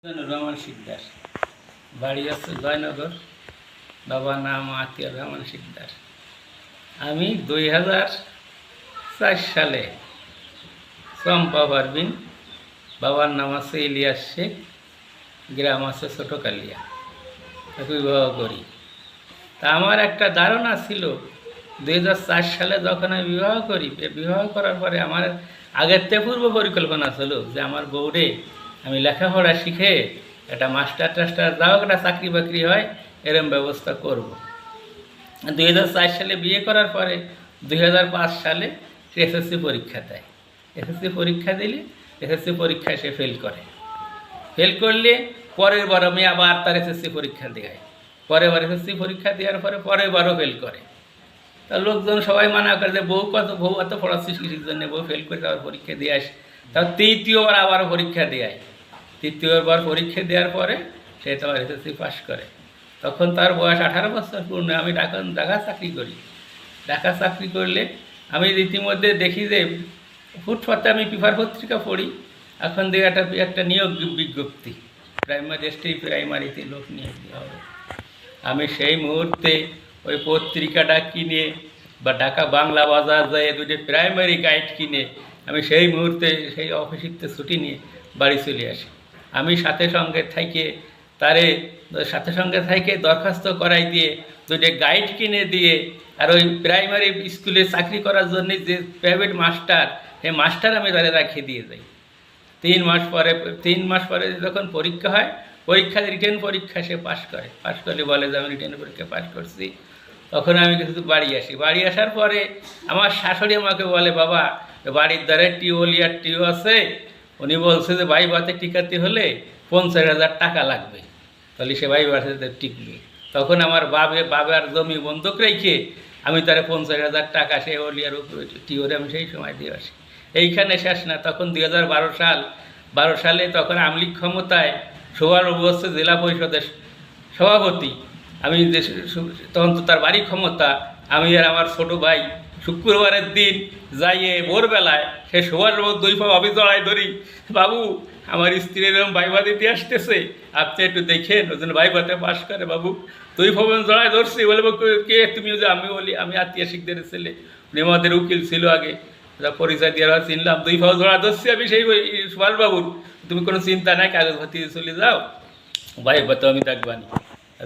রহমান শিকদার, বাড়ি আছে জয়নগর। বাবার নাম আতিয়ার রহমান শিকদার। আমি 2004 সালে চম্পা পারবিন, বাবার নাম আছে ইলিয়াস শেখ, গ্রাম আছে ছোট কালিয়া, তাকে বিবাহ করি। তা আমার একটা ধারণা ছিল 2004 সালে যখন আমি বিবাহ করি, বিবাহ করার পরে আমার আগের থেকে পূর্ব পরিকল্পনা ছিল যে আমার বউরে আমি লেখাপড়া শিখে একটা মাস্টার টাস্টার যাও একটা চাকরি বাকরি হয় এরম ব্যবস্থা করব। 2004 সালে বিয়ে করার পরে 2005 সালে সে এসএসসি পরীক্ষা দেয়। এসএসসি পরীক্ষা দিলে এসএসসি পরীক্ষায় সে ফেল করে। ফেল করলে পরের বার আমি আবার তার এসএসসি পরীক্ষা দেয়। পরের বার এসএসসি পরীক্ষা দেওয়ার পরে পরের বারও ফেল করে। তা লোকজন সবাই মানা করে যে বউ এত পড়াচ্ছিস কিসের জন্য, বউ ফেল করে আবার পরীক্ষা দিয়ে আসে। তার তৃতীয়বার আবার পরীক্ষা দেয়। তৃতীয়বার পরীক্ষা দেওয়ার পরে সে তোমার এসএসসি পাস করে। তখন তার বয়স 18 বছর পূর্ণ। আমি ঢাকা চাকরি করি। ঢাকা চাকরি করলে আমি রীতিমধ্যে দেখি যে ফুটপাতে আমি পেপার পত্রিকা পড়ি, এখন দেখি একটা নিয়োগ বিজ্ঞপ্তি, প্রাইমারিতে লোক নিয়োগ দেওয়া হবে। আমি সেই মুহূর্তে ওই পত্রিকাটা কিনে বা ঢাকা বাংলা বাজার যায় দুটো প্রাইমারি গাইড কিনে আমি সেই মুহূর্তে সেই অফিসিতে ছুটি নিয়ে বাড়ি চলে আসি। আমি সাথে সঙ্গে দরখাস্ত করাই দিয়ে দুটো গাইড কিনে দিয়ে আর ওই প্রাইমারি স্কুলে চাকরি করার জন্য যে প্রাইভেট মাস্টার, সেই মাস্টার আমি তাদের রাখিয়ে দিয়ে যাই। 3 মাস পরে যখন পরীক্ষা হয়, রিটেন পরীক্ষা সে পাশ করলে বলে যে আমি রিটেন পরীক্ষা পাশ করছি। তখন আমি কিছু বাড়ি আসি। বাড়ি আসার পরে আমার শাশুড়ি আমাকে বলে, বাবা বাড়ির দ্বারে টিও আছে, উনি বলছে যে ভাইভাতে টিকাতে হলে 50,000 টাকা লাগবে, তাহলে সে ভাইভাতে টিকবে। তখন আমার বাবার জমি বন্ধক রেখে আমি তারা 50,000 টাকা সে ওলিয়ার টিওরে আমি সেই সময় দিয়ে আসি। এইখানে শেষ না, তখন 2012 সালে তখন আমলিগ ক্ষমতায় সবার অবস্থা জেলা পরিষদের সভাপতি। আমি তখন তো তার বাড়ি ক্ষমতা। আমি আর আমার ছোটো ভাই শুক্রবারের দিন যাইয়ে ভোরবেলায় সে সবার 2 পা অফিস জড়াই ধরি, বাবু আমার স্ত্রী এরকম ভাইবা দিতে আসতেছে, আপনি একটু দেখেন ওই জন্য ভাইবাতে পাশ করে। বাবু 2 ভবন জড়াই ধরছি। বলবো কে তুমি? আমি বলি আমি আত্মীয় শিখদের ছেলে, উনি আমাদের উকিল ছিল আগে, পরিচয় দেওয়া চিনলাম। 2 ভাব জড়া ধরছি আমি সেই সুভাষবাবুর। তুমি কোনো চিন্তা নাই, কাগজ ভর্তি চলে যাও, ভাইবা তো আমি দেখবানি।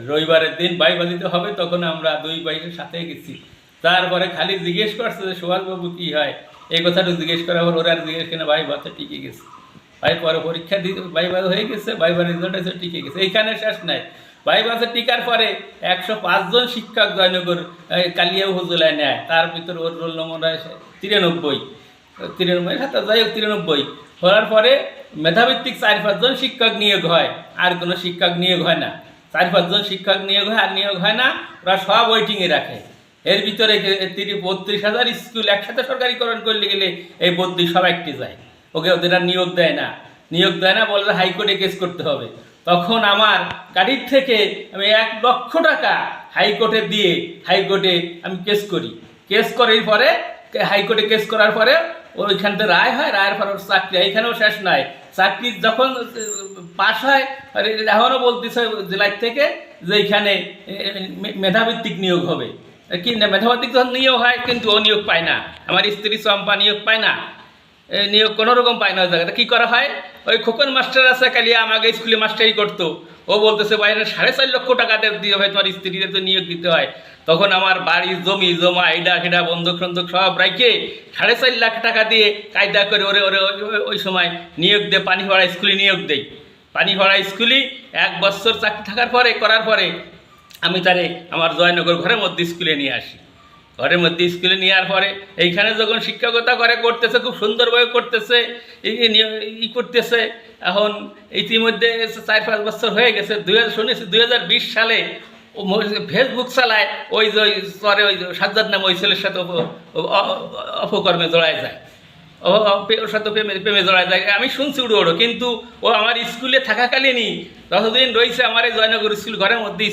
রবিবারের দিন ভাইবা দিতে হবে, তখন আমরা 2 ভাইয়ের সাথে গেছি। তারপরে খালি জিজ্ঞেস করছে যে সুভাষবাবু কী হয়, এই কথাটা জিজ্ঞেস করার পর ওরা আর জিজ্ঞেস কিনা ভাইবাতে টিকে গেছে। ভাই পরে পরীক্ষা দিতে ভাইবা হয়ে গেছে, ভাইবার রেজাল্ট এসে টিকে গেছে। এইখানে শেষ নাই, ভাইবাসে টিকার পরে 105 জন শিক্ষক জয়নগর কালিয়া উপজেলায় নেয়। তার ভিতরে ওর রোল নম্বর 93 যাই হোক 93 হওয়ার পরে মেধাভিত্তিক 4-5 জন শিক্ষক নিয়োগ হয়, আর কোনো শিক্ষক নিয়োগ হয় না। 4-5 জন শিক্ষক নিয়োগ হয়, আর নিয়োগ হয় না, ওরা সব ওয়েটিংয়ে রাখে। এর ভিতরে 32,000 স্কুল একসাথে সরকারিকরণ করলে গেলে এই 32 সব একটি যায়, ওদের আর নিয়োগ দেয় না। বলে হাইকোর্টে কেস করতে হবে। তখন আমার গাড়ির থেকে আমি 1 লক্ষ টাকা হাইকোর্টে দিয়ে আমি কেস করি। কেস করার পরে হাইকোর্টে কেস করার পরে ওইখান থেকে রায় হয়। রায়ের পর ওর চাকরি, এইখানেও শেষ নয়, চাকরি যখন পাশ হয় এখনও বলতেছে জেলার থেকে যে এইখানে মেধাভিত্তিক নিয়োগ হবে। কি না, মেধাভিত্তিক যখন নিয়োগ হয় কিন্তু ও নিয়োগ পায় না, আমার স্ত্রী চম্পা নিয়োগ পায় না, নিয়োগ কোনো রকম পায় না। ওই জায়গাতে কী করা হয়, ওই খোকন মাস্টার আছে কালিয়া, আমাকে স্কুলে মাস্টারি করতো, ও বলতেছে বাইরে 4.5 লক্ষ টাকা দিয়ে হয় তোমার স্ত্রীদের তো নিয়োগ দিতে হয়। তখন আমার বাড়ির জমি জমা এইডা বন্ধক সব রাখে 4.5 লাখ টাকা দিয়ে কায়দা করে ওরে ওই সময় নিয়োগ দিয়ে পানিহড়া স্কুলে নিয়োগ দেই। পানিহড়া স্কুলে 1 বছর চাকরি করার পরে আমি তারে আমার জয়নগর ঘরের মধ্যে স্কুলে নিয়ে আসি। স্কুলে নেওয়ার পরে এইখানে যখন শিক্ষকতা করতেছে, খুব সুন্দরভাবে করতেছে, করতেছে। এখন ইতিমধ্যে 4-5 বছর হয়ে গেছে। 2020 সালে ফেসবুক চালায়, ওই সাজ্জাদ নাম ওই ছেলের সাথে অপকর্মে জড়ায় যায়, ওর সাথে প্রেমে জড়ায় যায়। আমি শুনছি উড়ো, কিন্তু ও আমার স্কুলে থাকাকালীনই যতদিন রয়েছে আমার এই জয়নগর স্কুল ঘরের মধ্যে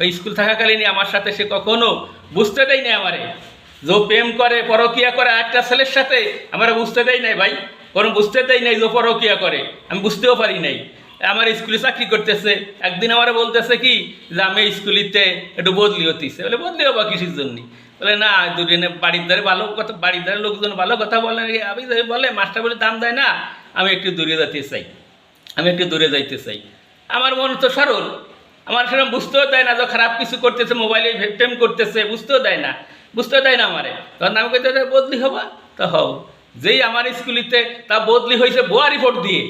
ওই স্কুল থাকাকালীনই আমার সাথে সে কখনো বুঝতে দেয় নাই আমারে যে প্রেম করে, পরকিয়া করে একটা ছেলের সাথে। আমরা বুঝতে দেয় নাই ভাই, কোনো বুঝতে দেয় নাই যে পরকিয়া করে, আমি বুঝতেও পারি নাই। আমার স্কুলে চাকরি করতেছে, একদিন আমার বলতেছে কি যে আমি স্কুলিতে একটু বদলি হতিছে, বলে বদলি হবা কিসের জন্য? বলে না দুদিনে বাড়ির ধারে ভালো কথা, বাড়ির ধারে লোকজন ভালো কথা বলে, আমি বলে মাস্টার বলে দাম দেয় না, আমি একটু দূরে যেতে চাই, আমি একটু দূরে যাইতে চাই। আমার মন তো সরল, আমার সেরকম বুঝতেও দেয় না যে খারাপ কিছু করতেছে, মোবাইলে ভেটটেম করতেছে, বুঝতেও দেয় না, বুঝতেও দেয় না আমারে। তখন আমি কইতে বদলি হবা, তা হও। যেই আমার স্কুলিতে তা বদলি হয়েছে ভুয়া রিপোর্ট দিয়ে।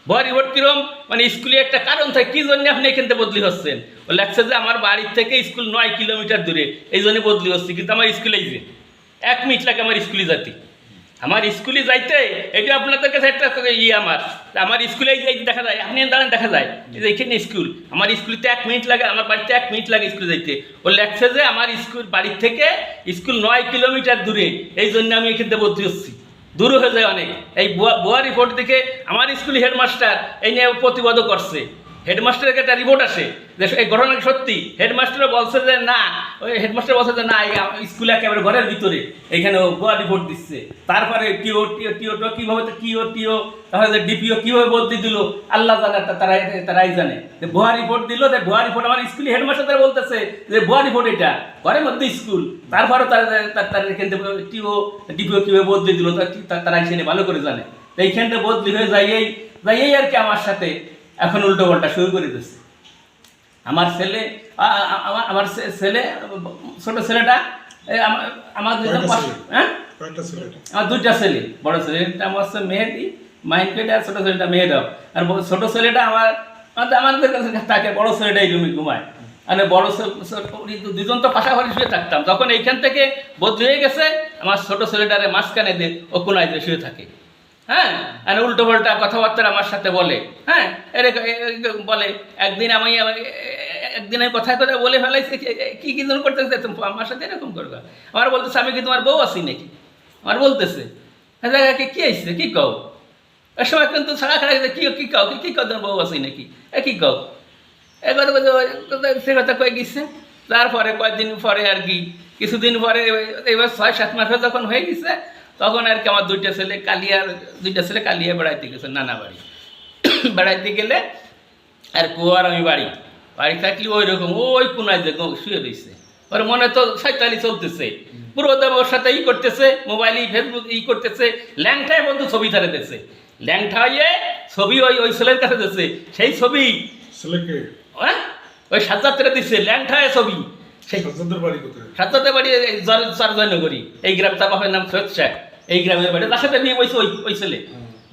ভুয়া রিপোর্ট কিরম, মানে স্কুলে একটা কারণ থাকে কী জন্য আপনি এখান থেকে বদলি হচ্ছেন। ও লাগছে যে আমার বাড়ির থেকে স্কুল 9 কিলোমিটার দূরে, এই জন্য বদলি হচ্ছে, কিন্তু আমার স্কুলেই যে 1 মিনিট লাগে আমার স্কুলে যেতে, আমার স্কুলে যাইতে। এটা আপনাদের কাছে একটা আমার স্কুলে দেখা যায়, আপনি দাঁড়ান দেখা যায় যে এখানে স্কুল, আমার স্কুলেতে 1 মিনিট লাগে, আমার বাড়িতে 1 মিনিট লাগে স্কুলে যাইতে। ও লেখছে যে আমার স্কুল বাড়ির থেকে স্কুল 9 কিলোমিটার দূরে, এই জন্য আমি এখান থেকে বদলি হচ্ছি, দূর হয়ে যায় অনেক। এই ভুয়া রিপোর্ট দেখে আমার স্কুলে হেডমাস্টার এই নিয়ে প্রতিবাদও করছে। হেডমাস্টারের একটা রিপোর্ট আসে যে এই ঘটনা সত্যি। হেডমাস্টার বলছে যে না, ওই হেডমাস্টার বলছে যে না, স্কুলে একেবারে ঘরের ভিতরে এইখানে ভুয়া রিপোর্ট দিচ্ছে। তারপরে টিও কীভাবে, টিও তাহলে ডিপিও কীভাবে বদলি দিল আল্লাহ জানে, তারাই জানে। যে ভুয়া রিপোর্ট দিল, যে ভুয়া রিপোর্ট আমার স্কুলে হেডমাস্টার বলতেছে যে ভুয়া রিপোর্ট এটা, ঘরের মধ্যে স্কুল। তারপরে তারা এখান থেকে টিও ডিপিও কীভাবে বদলি দিল তারা এখানে ভালো করে জানে। এইখানটা বদলি হয়ে যাইয়েই আর কি আমার সাথে এখন উল্টো পাল্টা শুরু করে দিচ্ছে। আমার ছেলে, আমার ছেলে, ছোট ছেলেটা, আমার হ্যাঁ আমার 2টা ছেলে, বড় ছেলেটা আমার হচ্ছে মেহেদি মাহিনপেট, আর ছোট ছেলেটা মেহেদাও। আর ছোট ছেলেটা আমাদের কাছে থাকে, বড় ছেলেটা এই রুমে ঘুমায়। মানে বড় দুজন তো পাশাপাশি শুয়ে থাকতাম, যখন এইখান থেকে বদলি হয়ে গেছে আমার ছোট ছেলেটারে মাঝখানে দিয়ে ও কোনায় দিয়ে শুয়ে থাকে। হ্যাঁ, আর উল্টো পাল্টা কথাবার্তা আমার সাথে বলে। হ্যাঁ, বলে একদিন আমি কথা বলে ফেলাইছে, কি জন করতেছে আমার সাথে এরকম করবে। আমার বলতেছে আমি কি তোমার বউ আছি নাকি, আমার বলতেছে হ্যাঁ কি আসছে, কি কও? এ সময় কিন্তু ছাড়া খাড়া কি কও, কি কও তোমার বউ আছি নাকি, কি কও? সে কথা কয়ে গেছে। তারপরে কয়েকদিন পরে আর কি, কিছুদিন পরে এবার 6-7 মাস যখন হয়ে গেছে, তখন আর কি আমার 2টা ছেলে কালিয়া বেড়াইতে গেছে নানা বাড়ি। বেড়াইতে গেলে আর কুয়ার আমি বাড়ি থাকলে ওই রকম ওই কোনায় যে শুয়ে রয়েছে, ওর মনে তো শয়তানি চলতেছে, পুরো ওর সাথে করতেছে, মোবাইলে ফেসবুক করতেছে, ল্যাংটায় বন্ধু ছবি ছাড়ে দিচ্ছে, ল্যাংটাইয়ে ছবি ওই ছেলের কাছে দিচ্ছে, সেই ছবি হ্যাঁ ওই সাজ্জাদরে দিচ্ছে, ল্যাংটায় ছবি। সেই সাজ্জাদের বাড়ি জয়নগরী, এই গ্রাম, তার বাপের নাম সৈয়দ শেখ, এই গ্রামের বাড়ি। যার সাথে বিয়ে বইছে ওই ছেলে,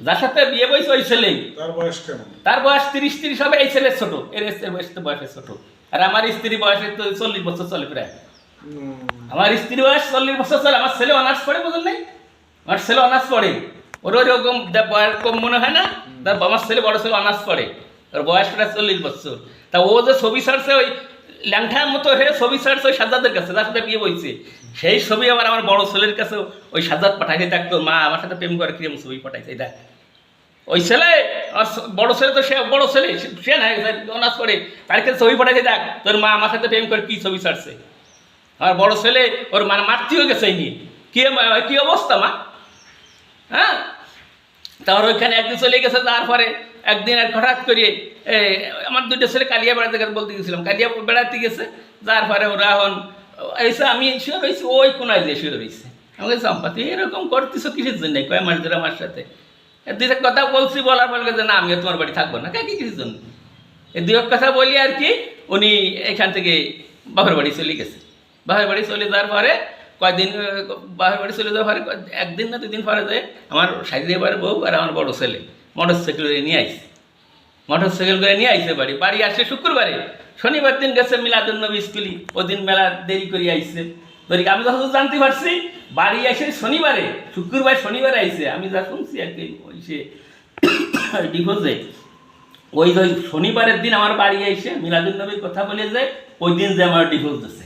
যার সাথে বিয়ে বইছে ওই ছেলে, তার বয়স 30 হবে, এই ছেলের ছোট, এর বয়সের ছোট। আর আমার স্ত্রী বয়সের তো 40 বছর চলে প্রায়, আমার স্ত্রী বয়স 40 বছর চলে। আমার ছেলে অনার্স পড়ে, বুঝলেন নাই, আমার ছেলে অনার্স পড়ে, ওর ওরকম কম মনে হয় না। তার আমার ছেলে, বড় ছেলে অনার্স পড়ে, ওর বয়স প্রায় 40 বছর। তা ও যে ছবি ছাড়ছে ওই ল্যাংঠার মতো হয়ে ছবি ছাড়ছে ওই সাজ্জাদের কাছে, যার সাথে বিয়ে বইছে, সেই ছবি আবার আমার বড় ছেলের কাছে ওই সাজ্জাদ পাঠাইতে থাকতো, মা আমার সাথে প্রেম করে কিরম ছবি পাঠাইছে দেখ। ওই ছেলে, আর বড় ছেলে তো সে বড় ছেলে, সে না অনার্স করে, তার কাছে ছবি পাঠাইতে দেখ তোর মা আমার সাথে প্রেম করে কি ছবি ছাড়ছে। আর বড় ছেলে ওর মানে মারতেও গেছে এই নিয়ে, কি অবস্থা মা। হ্যাঁ, তার ওইখানে একদিন চলে গেছে। তারপরে একদিন আর হঠাৎ করিয়ে আমার 2টা ছেলে কালিয়া বেড়াতে বলতে গেছিলাম, কালিয়া বেড়াতে গেছে। তারপরে ওরা এখন এসে আমি শুয়ে রয়েছি, ওই কোনায় দিয়ে শুয়ে রয়েছে। আমাকে সম্পাতি এরকম করতেছো কিসের জন্য, কয় মাস ধরে আমার সাথে 2 কথা বলছি, বলার পর যে না আমিও তোমার বাড়ি থাকবো না, কি কিসের জন্য। এই 2 কথা বলি আর কি, উনি এখান থেকে বাপের বাড়ি চলে গেছে। বাপের বাড়ি চলে যাওয়ার পরে কয়েকদিন, বাপের বাড়ি চলে যাওয়ার পরে 1 দিন না 2 দিন পরে যে আমার সাইডের বউ আর আমার বড় ছেলে মোটরসাইকেল করে নিয়ে আইছে, বাড়ি আসে শুক্রবারে, শনিবার দিন গেছে মিলাদুন্নবী স্কুলে, ওদিন মেলা দেরি করে আইসে। আমি যখন জানতে পারছি বাড়ি আসে শনিবারে, শনিবারে আইসে, আমি যা শুনছি আর কি ওই সে ডিভোর্সে ওই শনিবারের দিন আমার বাড়ি আইসে মিলাদুন্নবীর কথা বলে যায়, ওই দিন যে আমার ডিভোর্স দিচ্ছে।